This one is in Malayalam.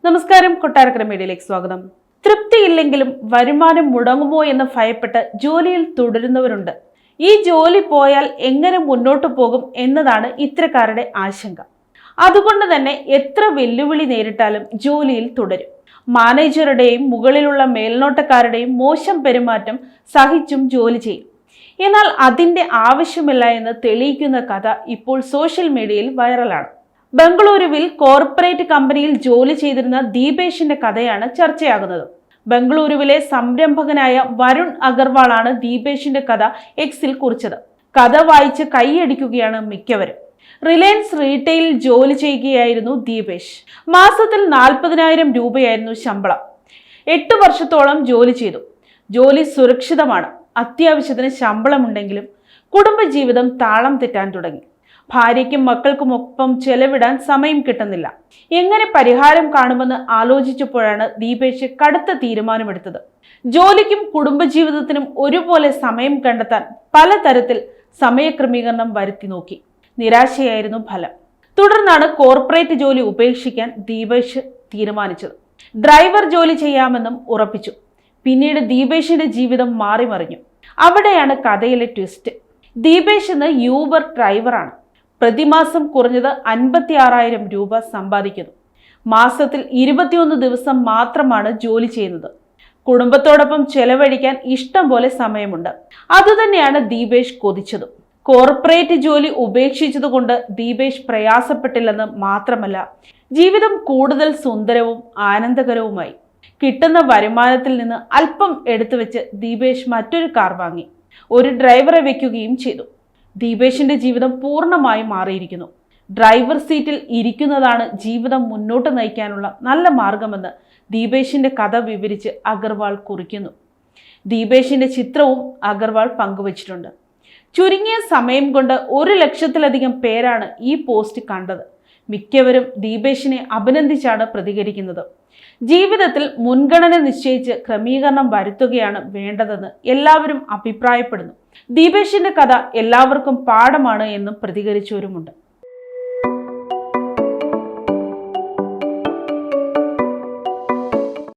നമസ്കാരം, കൊട്ടാരക്കര മീഡിയയിലേക്ക് സ്വാഗതം. തൃപ്തിയില്ലെങ്കിലും വരുമാനം മുടങ്ങുമോ എന്ന് ഭയപ്പെട്ട് ജോലിയിൽ തുടരുന്നവരുണ്ട്. ഈ ജോലി പോയാൽ എങ്ങനെ മുന്നോട്ട് പോകും എന്നതാണ് ഇത്തരക്കാരുടെ ആശങ്ക. അതുകൊണ്ട് തന്നെ എത്ര വെല്ലുവിളി നേരിട്ടാലും ജോലിയിൽ തുടരും. മാനേജറുടെയും മുകളിലുള്ള മേൽനോട്ടക്കാരുടെയും മോശം പെരുമാറ്റം സഹിച്ചും ജോലി ചെയ്യും. എന്നാൽ അതിന്റെ ആവശ്യമില്ല എന്ന് തെളിയിക്കുന്ന കഥ ഇപ്പോൾ സോഷ്യൽ മീഡിയയിൽ വൈറലാണ്. ബംഗളൂരുവിൽ കോർപ്പറേറ്റ് കമ്പനിയിൽ ജോലി ചെയ്തിരുന്ന ദീപേഷിന്റെ കഥയാണ് ചർച്ചയാകുന്നത്. ബംഗളൂരുവിലെ സംരംഭകനായ വരുൺ അഗർവാളാണ് ദീപേഷിന്റെ കഥ എക്സിൽ കുറിച്ചത്. കഥ വായിച്ച് കൈയടിക്കുകയാണ് മിക്കവരും. റിലയൻസ് റീറ്റെയിലിൽ ജോലി ചെയ്യുകയായിരുന്നു ദീപേഷ്. മാസത്തിൽ 40,000 രൂപയായിരുന്നു ശമ്പളം. 8 വർഷത്തോളം ജോലി ചെയ്തു. ജോലി സുരക്ഷിതമാണ്. അത്യാവശ്യത്തിന് ശമ്പളമുണ്ടെങ്കിലും കുടുംബജീവിതം താളം തെറ്റാൻ തുടങ്ങി. ഭാര്യയ്ക്കും മക്കൾക്കുമൊപ്പം ചെലവിടാൻ സമയം കിട്ടുന്നില്ല. എങ്ങനെ പരിഹാരം കാണുമെന്ന് ആലോചിച്ചപ്പോഴാണ് ദീപേഷ് കടുത്ത തീരുമാനമെടുത്തത്. ജോലിക്കും കുടുംബജീവിതത്തിനും ഒരുപോലെ സമയം കണ്ടെത്താൻ പലതരത്തിൽ സമയക്രമീകരണം വരുത്തി നോക്കി. നിരാശയായിരുന്നു ഫലം. തുടർന്നാണ് കോർപ്പറേറ്റ് ജോലി ഉപേക്ഷിക്കാൻ ദീപേഷ് തീരുമാനിച്ചത്. ഡ്രൈവർ ജോലി ചെയ്യാമെന്നും ഉറപ്പിച്ചു. പിന്നീട് ദീപേഷിന്റെ ജീവിതം മാറിമറിഞ്ഞു. അവിടെയാണ് കഥയിലെ ട്വിസ്റ്റ്. ദീപേഷ് എന്ന യൂബർ ഡ്രൈവറാണ്. പ്രതിമാസം കുറഞ്ഞത് 56,000 രൂപ സമ്പാദിക്കുന്നു. മാസത്തിൽ 21 ദിവസം മാത്രമാണ് ജോലി ചെയ്യുന്നത്. കുടുംബത്തോടൊപ്പം ചെലവഴിക്കാൻ ഇഷ്ടം പോലെ സമയമുണ്ട്. അതുതന്നെയാണ് ദീപേഷ് കൊതിച്ചതും. കോർപ്പറേറ്റ് ജോലി ഉപേക്ഷിച്ചതുകൊണ്ട് ദീപേഷ് പ്രയാസപ്പെട്ടില്ലെന്ന് മാത്രമല്ല, ജീവിതം കൂടുതൽ സുന്ദരവും ആനന്ദകരവുമായി. കിട്ടുന്ന വരുമാനത്തിൽ നിന്ന് അല്പം എടുത്തുവെച്ച് ദീപേഷ് മറ്റൊരു കാർ വാങ്ങി. ഒരു ഡ്രൈവറെ വെക്കുകയും ചെയ്തു. ദീപേഷിന്റെ ജീവിതം പൂർണ്ണമായും മാറിയിരിക്കുന്നു. ഡ്രൈവർ സീറ്റിൽ ഇരിക്കുന്നതാണ് ജീവിതം മുന്നോട്ട് നയിക്കാനുള്ള നല്ല മാർഗമെന്ന് ദീപേഷിന്റെ കഥ വിവരിച്ച് അഗർവാൾ കുറിക്കുന്നു. ദീപേഷിന്റെ ചിത്രവും അഗർവാൾ പങ്കുവച്ചിട്ടുണ്ട്. ചുരുങ്ങിയ സമയം കൊണ്ട് 1 ലക്ഷത്തിലധികം പേരാണ് ഈ പോസ്റ്റ് കണ്ടത്. മിക്കവരും ദീപേഷിനെ അഭിനന്ദിച്ചാണ് പ്രതികരിക്കുന്നത്. ജീവിതത്തിൽ മുൻഗണന നിശ്ചയിച്ച് ക്രമീകരണം വരുത്തുകയാണ് വേണ്ടതെന്ന് എല്ലാവരും അഭിപ്രായപ്പെടുന്നു. ദീപേഷിന്റെ കഥ എല്ലാവർക്കും പാഠമാണ് എന്നും പ്രതികരിച്ചവരുമുണ്ട്.